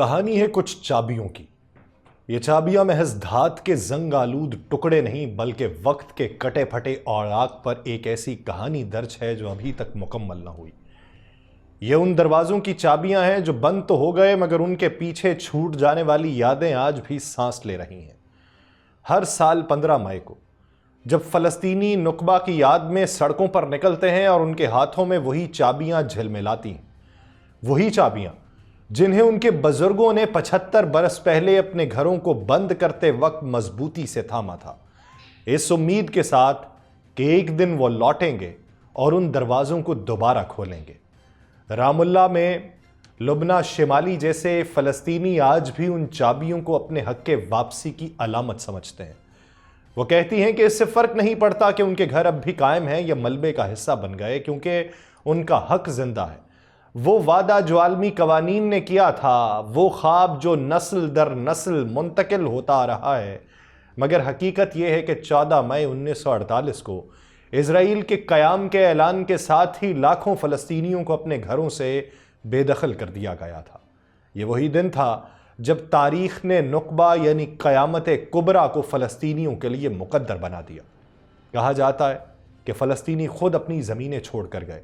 کہانی ہے کچھ چابیوں کی۔ یہ چابیاں محض دھات کے زنگ آلود ٹکڑے نہیں بلکہ وقت کے کٹے پھٹے اوراق پر ایک ایسی کہانی درج ہے جو ابھی تک مکمل نہ ہوئی۔ یہ ان دروازوں کی چابیاں ہیں جو بند تو ہو گئے مگر ان کے پیچھے چھوٹ جانے والی یادیں آج بھی سانس لے رہی ہیں۔ ہر سال 15 مئی کو جب فلسطینی نکبہ کی یاد میں سڑکوں پر نکلتے ہیں اور ان کے ہاتھوں میں وہی چابیاں جھلملاتی ہیں، وہی چابیاں جنہیں ان کے بزرگوں نے 75 برس پہلے اپنے گھروں کو بند کرتے وقت مضبوطی سے تھاما تھا، اس امید کے ساتھ کہ ایک دن وہ لوٹیں گے اور ان دروازوں کو دوبارہ کھولیں گے۔ رام اللہ میں لبنان شمالی جیسے فلسطینی آج بھی ان چابیوں کو اپنے حق کے واپسی کی علامت سمجھتے ہیں۔ وہ کہتی ہیں کہ اس سے فرق نہیں پڑتا کہ ان کے گھر اب بھی قائم ہیں یا ملبے کا حصہ بن گئے، کیونکہ ان کا حق زندہ ہے۔ وہ وعدہ جو عالمی قوانین نے کیا تھا، وہ خواب جو نسل در نسل منتقل ہوتا آ رہا ہے، مگر حقیقت یہ ہے کہ 14 مئی 1948 کو اسرائیل کے قیام کے اعلان کے ساتھ ہی لاکھوں فلسطینیوں کو اپنے گھروں سے بے دخل کر دیا گیا تھا۔ یہ وہی دن تھا جب تاریخ نے نکبہ یعنی قیامت کبریٰ کو فلسطینیوں کے لیے مقدر بنا دیا۔ کہا جاتا ہے کہ فلسطینی خود اپنی زمینیں چھوڑ کر گئے،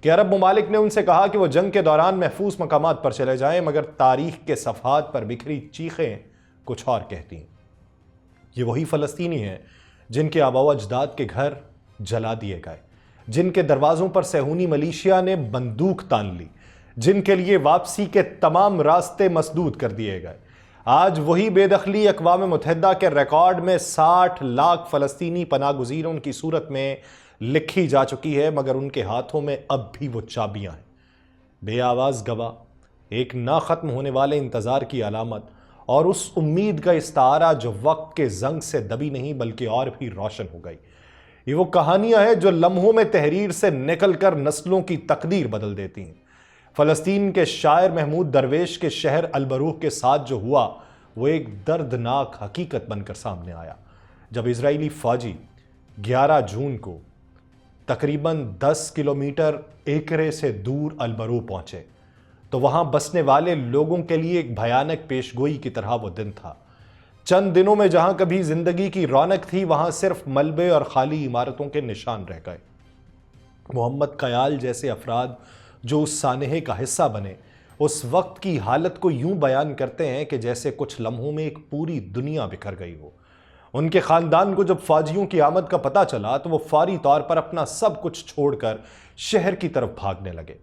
کہ عرب ممالک نے ان سے کہا کہ وہ جنگ کے دوران محفوظ مقامات پر چلے جائیں، مگر تاریخ کے صفحات پر بکھری چیخیں کچھ اور کہتی ہیں۔ یہ وہی فلسطینی ہیں جن کے آباء و اجداد کے گھر جلا دیے گئے، جن کے دروازوں پر صہیونی ملیشیا نے بندوق تان لی، جن کے لیے واپسی کے تمام راستے مسدود کر دیے گئے۔ آج وہی بے دخلی اقوام متحدہ کے ریکارڈ میں 60 لاکھ فلسطینی پناہ گزینوں کی صورت میں لکھی جا چکی ہے، مگر ان کے ہاتھوں میں اب بھی وہ چابیاں ہیں، بے آواز گواہ، ایک نہ ختم ہونے والے انتظار کی علامت اور اس امید کا استعارہ جو وقت کے زنگ سے دبی نہیں بلکہ اور بھی روشن ہو گئی۔ یہ وہ کہانیاں ہیں جو لمحوں میں تحریر سے نکل کر نسلوں کی تقدیر بدل دیتی ہیں۔ فلسطین کے شاعر محمود درویش کے شہر البروح کے ساتھ جو ہوا وہ ایک دردناک حقیقت بن کر سامنے آیا، جب اسرائیلی فوجی 11 جون کو تقریباً 10 کلومیٹر ایکرے سے دور البروح پہنچے تو وہاں بسنے والے لوگوں کے لیے ایک بھیانک پیشگوئی کی طرح وہ دن تھا۔ چند دنوں میں جہاں کبھی زندگی کی رونق تھی وہاں صرف ملبے اور خالی عمارتوں کے نشان رہ گئے۔ محمد قیال جیسے افراد جو اس سانحے کا حصہ بنے اس وقت کی حالت کو یوں بیان کرتے ہیں کہ جیسے کچھ لمحوں میں ایک پوری دنیا بکھر گئی ہو۔ ان کے خاندان کو جب فوجیوں کی آمد کا پتہ چلا تو وہ فوری طور پر اپنا سب کچھ چھوڑ کر شہر کی طرف بھاگنے لگے۔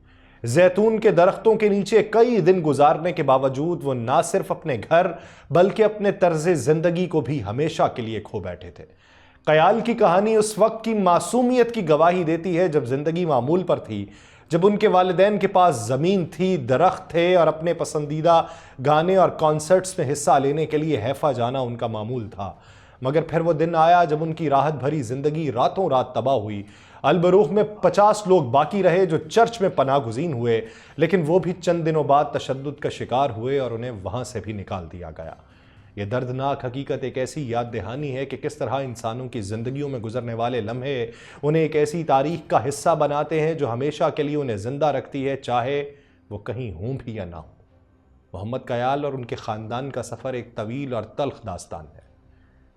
زیتون کے درختوں کے نیچے کئی دن گزارنے کے باوجود وہ نہ صرف اپنے گھر بلکہ اپنے طرز زندگی کو بھی ہمیشہ کے لیے کھو بیٹھے تھے۔ قیال کی کہانی اس وقت کی معصومیت کی گواہی دیتی ہے جب زندگی معمول پر تھی، جب ان کے والدین کے پاس زمین تھی، درخت تھے اور اپنے پسندیدہ گانے اور کانسرٹس میں حصہ لینے کے لیے حیفا جانا ان کا معمول تھا۔ مگر پھر وہ دن آیا جب ان کی راحت بھری زندگی راتوں رات تباہ ہوئی۔ البروح میں 50 لوگ باقی رہے جو چرچ میں پناہ گزین ہوئے، لیکن وہ بھی چند دنوں بعد تشدد کا شکار ہوئے اور انہیں وہاں سے بھی نکال دیا گیا۔ یہ دردناک حقیقت ایک ایسی یاد دہانی ہے کہ کس طرح انسانوں کی زندگیوں میں گزرنے والے لمحے انہیں ایک ایسی تاریخ کا حصہ بناتے ہیں جو ہمیشہ کے لیے انہیں زندہ رکھتی ہے، چاہے وہ کہیں ہوں بھی یا نہ ہوں۔ محمد قیال اور ان کے خاندان کا سفر ایک طویل اور تلخ داستان ہے۔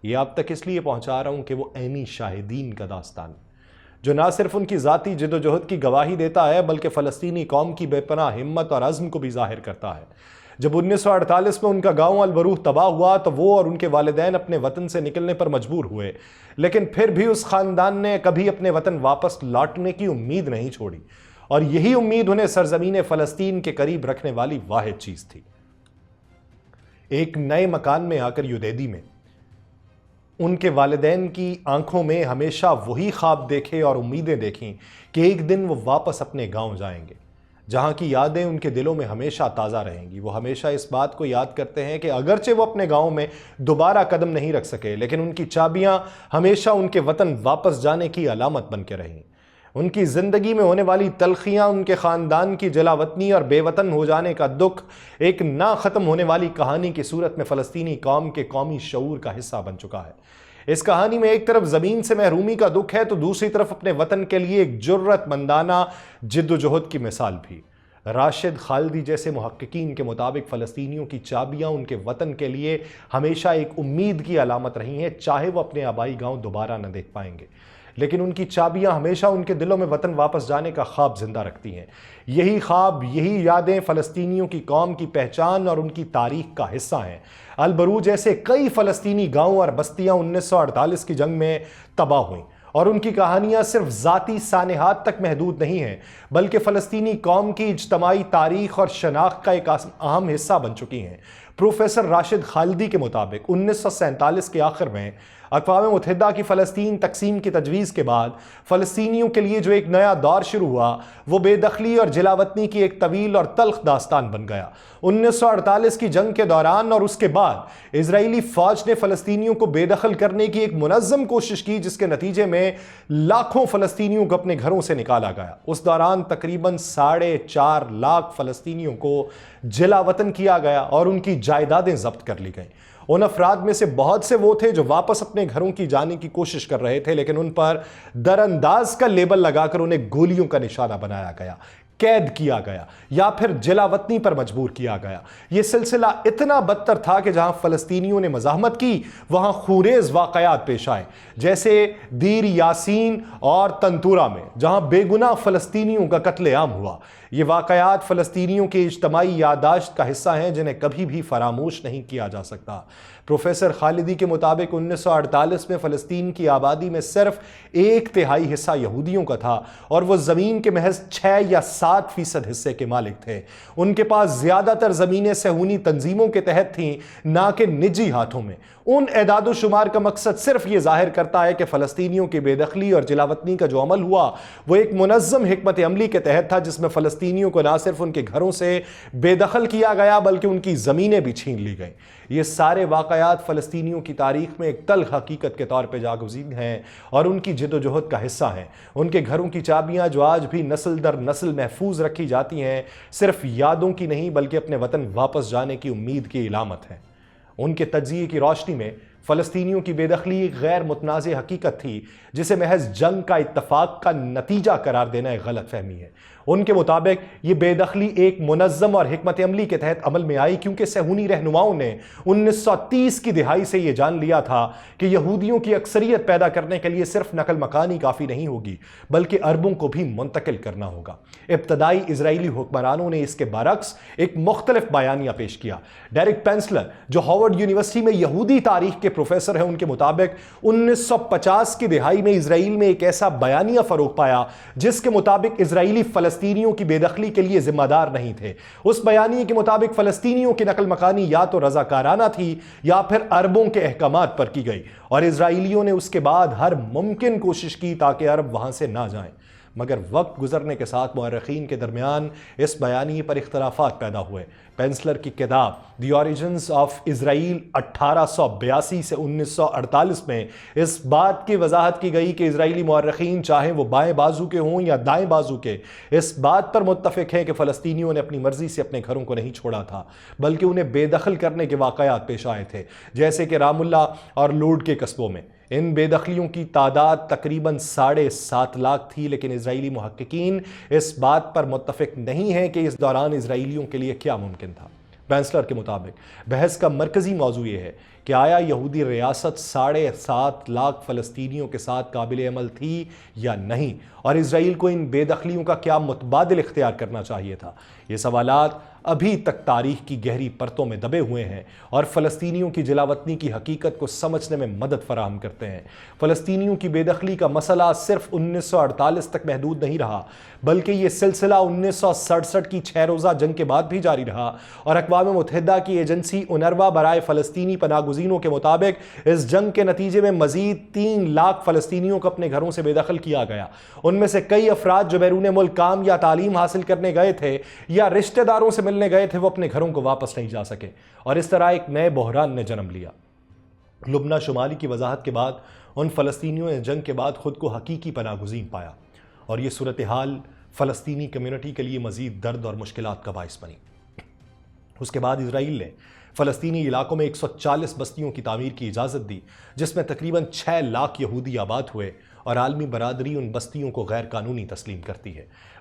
یہ آپ تک اس لیے پہنچا رہا ہوں کہ وہ عینی شاہدین کا داستان ہے جو نہ صرف ان کی ذاتی جد و جہد کی گواہی دیتا ہے بلکہ فلسطینی قوم کی بے پناہ ہمت اور عزم کو بھی ظاہر کرتا ہے۔ جب 1948 میں ان کا گاؤں البروح تباہ ہوا تو وہ اور ان کے والدین اپنے وطن سے نکلنے پر مجبور ہوئے، لیکن پھر بھی اس خاندان نے کبھی اپنے وطن واپس لوٹنے کی امید نہیں چھوڑی، اور یہی امید انہیں سرزمین فلسطین کے قریب رکھنے والی واحد چیز تھی۔ ایک نئے مکان میں آ کر یودیدی میں ان کے والدین کی آنکھوں میں ہمیشہ وہی خواب دیکھے اور امیدیں دیکھیں کہ ایک دن وہ واپس اپنے گاؤں جائیں گے، جہاں کی یادیں ان کے دلوں میں ہمیشہ تازہ رہیں گی۔ وہ ہمیشہ اس بات کو یاد کرتے ہیں کہ اگرچہ وہ اپنے گاؤں میں دوبارہ قدم نہیں رکھ سکے، لیکن ان کی چابیاں ہمیشہ ان کے وطن واپس جانے کی علامت بن کے رہیں۔ ان کی زندگی میں ہونے والی تلخیاں، ان کے خاندان کی جلا وطنی اور بے وطن ہو جانے کا دکھ ایک نہ ختم ہونے والی کہانی کی صورت میں فلسطینی قوم کے قومی شعور کا حصہ بن چکا ہے۔ اس کہانی میں ایک طرف زمین سے محرومی کا دکھ ہے تو دوسری طرف اپنے وطن کے لیے ایک جرأت مندانہ جد و جہد کی مثال بھی۔ راشد خالدی جیسے محققین کے مطابق فلسطینیوں کی چابیاں ان کے وطن کے لیے ہمیشہ ایک امید کی علامت رہی ہیں، چاہے وہ اپنے آبائی گاؤں دوبارہ نہ دیکھ پائیں گے، لیکن ان کی چابیاں ہمیشہ ان کے دلوں میں وطن واپس جانے کا خواب زندہ رکھتی ہیں۔ یہی خواب، یہی یادیں فلسطینیوں کی قوم کی پہچان اور ان کی تاریخ کا حصہ ہیں۔ البروج جیسے کئی فلسطینی گاؤں اور بستیاں 1948 کی جنگ میں تباہ ہوئیں، اور ان کی کہانیاں صرف ذاتی سانحات تک محدود نہیں ہیں، بلکہ فلسطینی قوم کی اجتماعی تاریخ اور شناخت کا ایک اہم حصہ بن چکی ہیں۔ پروفیسر راشد خالدی کے مطابق 1947 کے آخر میں اقوام متحدہ کی فلسطین تقسیم کی تجویز کے بعد فلسطینیوں کے لیے جو ایک نیا دور شروع ہوا، وہ بے دخلی اور جلاوطنی کی ایک طویل اور تلخ داستان بن گیا۔ 1948 کی جنگ کے دوران اور اس کے بعد اسرائیلی فوج نے فلسطینیوں کو بے دخل کرنے کی ایک منظم کوشش کی، جس کے نتیجے میں لاکھوں فلسطینیوں کو اپنے گھروں سے نکالا گیا۔ اس دوران تقریباً 4.5 لاکھ فلسطینیوں کو جلاوطن کیا گیا اور ان کی جائیدادیں ضبط کر لی گئیں۔ ان افراد میں سے بہت سے وہ تھے جو واپس اپنے گھروں کی جانے کی کوشش کر رہے تھے، لیکن ان پر درانداز کا لیبل لگا کر انہیں گولیوں کا نشانہ بنایا گیا، قید کیا گیا یا پھر جلاوطنی پر مجبور کیا گیا۔ یہ سلسلہ اتنا بدتر تھا کہ جہاں فلسطینیوں نے مزاحمت کی، وہاں خونریز واقعات پیش آئے، جیسے دیر یاسین اور تنتورا میں، جہاں بے گناہ فلسطینیوں کا قتل عام ہوا۔ یہ واقعات فلسطینیوں کی اجتماعی یادداشت کا حصہ ہیں، جنہیں کبھی بھی فراموش نہیں کیا جا سکتا۔ پروفیسر خالدی کے مطابق 1948 میں فلسطین کی آبادی میں صرف 1/3 حصہ یہودیوں کا تھا، اور وہ زمین کے محض 6 یا 7% حصے کے مالک تھے۔ ان کے پاس زیادہ تر زمینیں صہیونی تنظیموں کے تحت تھیں، نہ کہ نجی ہاتھوں میں۔ ان اعداد و شمار کا مقصد صرف یہ ظاہر کرتا ہے کہ فلسطینیوں کی بے دخلی اور جلاوطنی کا جو عمل ہوا، وہ ایک منظم حکمت عملی کے تحت تھا، جس میں فلسطینیوں کو نہ صرف ان کے گھروں سے بے دخل کیا گیا بلکہ ان کی زمینیں بھی چھین لی گئیں۔ یہ سارے واقعات فلسطینیوں کی تاریخ میں ایک تلخ حقیقت کے طور پہ جاگزین ہیں اور ان کی جد و جہد کا حصہ ہیں۔ ان کے گھروں کی چابیاں جو آج بھی نسل در نسل محفوظ رکھی جاتی ہیں، صرف یادوں کی نہیں بلکہ اپنے وطن واپس جانے کی امید کی علامت ہیں۔ ان کے تجزیے کی روشنی میں فلسطینیوں کی بے دخلی ایک غیر متنازع حقیقت تھی، جسے محض جنگ کا اتفاق کا نتیجہ قرار دینا ایک غلط فہمی ہے۔ ان کے مطابق یہ بے دخلی ایک منظم اور حکمت عملی کے تحت عمل میں آئی، کیونکہ صہیونی رہنماؤں نے 1930 کی دہائی سے یہ جان لیا تھا کہ یہودیوں کی اکثریت پیدا کرنے کے لیے صرف نقل مکانی کافی نہیں ہوگی، بلکہ عربوں کو بھی منتقل کرنا ہوگا۔ ابتدائی اسرائیلی حکمرانوں نے اس کے برعکس ایک مختلف بیانیہ پیش کیا۔ ڈیرک پینسلر، جو ہارورڈ یونیورسٹی میں یہودی تاریخ کے پروفیسر ہیں، ان کے مطابق 1950 کی دہائی میں اسرائیل میں ایک ایسا بیانیہ فروغ پایا جس کے مطابق اسرائیلی فلسطینیوں کی بے دخلی کے لیے ذمہ دار نہیں تھے۔ اس بیانیے کے مطابق فلسطینیوں کی نقل مکانی یا تو رضاکارانہ تھی یا پھر عربوں کے احکامات پر کی گئی، اور اسرائیلیوں نے اس کے بعد ہر ممکن کوشش کی تاکہ عرب وہاں سے نہ جائیں۔ مگر وقت گزرنے کے ساتھ مورخین کے درمیان اس بیانیے پر اختلافات پیدا ہوئے۔ پینسلر کی کتاب دی اوریجنز آف اسرائیل 1882 سے 1948 میں اس بات کی وضاحت کی گئی کہ اسرائیلی مورخین، چاہے وہ بائیں بازو کے ہوں یا دائیں بازو کے، اس بات پر متفق ہیں کہ فلسطینیوں نے اپنی مرضی سے اپنے گھروں کو نہیں چھوڑا تھا، بلکہ انہیں بے دخل کرنے کے واقعات پیش آئے تھے، جیسے کہ رام اللہ اور لوڈ کے قصبوں میں۔ ان بے دخلیوں کی تعداد تقریباً 7.5 لاکھ تھی، لیکن اسرائیلی محققین اس بات پر متفق نہیں ہیں کہ اس دوران اسرائیلیوں کے لیے کیا ممکن تھا۔ پینسلر کے مطابق بحث کا مرکزی موضوع یہ ہے کہ آیا یہودی ریاست 7.5 لاکھ فلسطینیوں کے ساتھ قابل عمل تھی یا نہیں، اور اسرائیل کو ان بے دخلیوں کا کیا متبادل اختیار کرنا چاہیے تھا۔ یہ سوالات ابھی تک تاریخ کی گہری پرتوں میں دبے ہوئے ہیں اور فلسطینیوں کی جلاوطنی کی حقیقت کو سمجھنے میں مدد فراہم کرتے ہیں۔ فلسطینیوں کی بے دخلی کا مسئلہ صرف 1948 تک محدود نہیں رہا، بلکہ یہ سلسلہ 1967 کی 6 روزہ جنگ کے بعد بھی جاری رہا، اور اقوام متحدہ کی ایجنسی اونروا برائے فلسطینی پناہ گزینوں کے مطابق اس جنگ کے نتیجے میں مزید 3 لاکھ فلسطینیوں کو اپنے گھروں سے بے دخل کیا گیا۔ ان میں سے کئی افراد جو بیرون ملک کام یا تعلیم حاصل کرنے گئے تھے یا رشتہ داروں سے ملنے گئے تھے، وہ اپنے گھروں کو واپس نہیں جا سکے، اور اس طرح ایک نئے بحران نے جنم لیا۔ لبنان شمالی کی وضاحت کے بعد ان فلسطینیوں نے جنگ کے بعد خود کو حقیقی پناہ گزین پایا، اور یہ صورتحال فلسطینی کمیونٹی کے لیے مزید درد اور مشکلات کا باعث بنی۔ اس کے بعد اسرائیل نے فلسطینی علاقوں میں 140 بستیوں کی تعمیر کی اجازت دی، جس میں تقریباً 6 لاکھ یہودی آباد ہوئے، اور عالمی برادری ان بستیوں کو غیر قانونی تسلیم کرتی ہے۔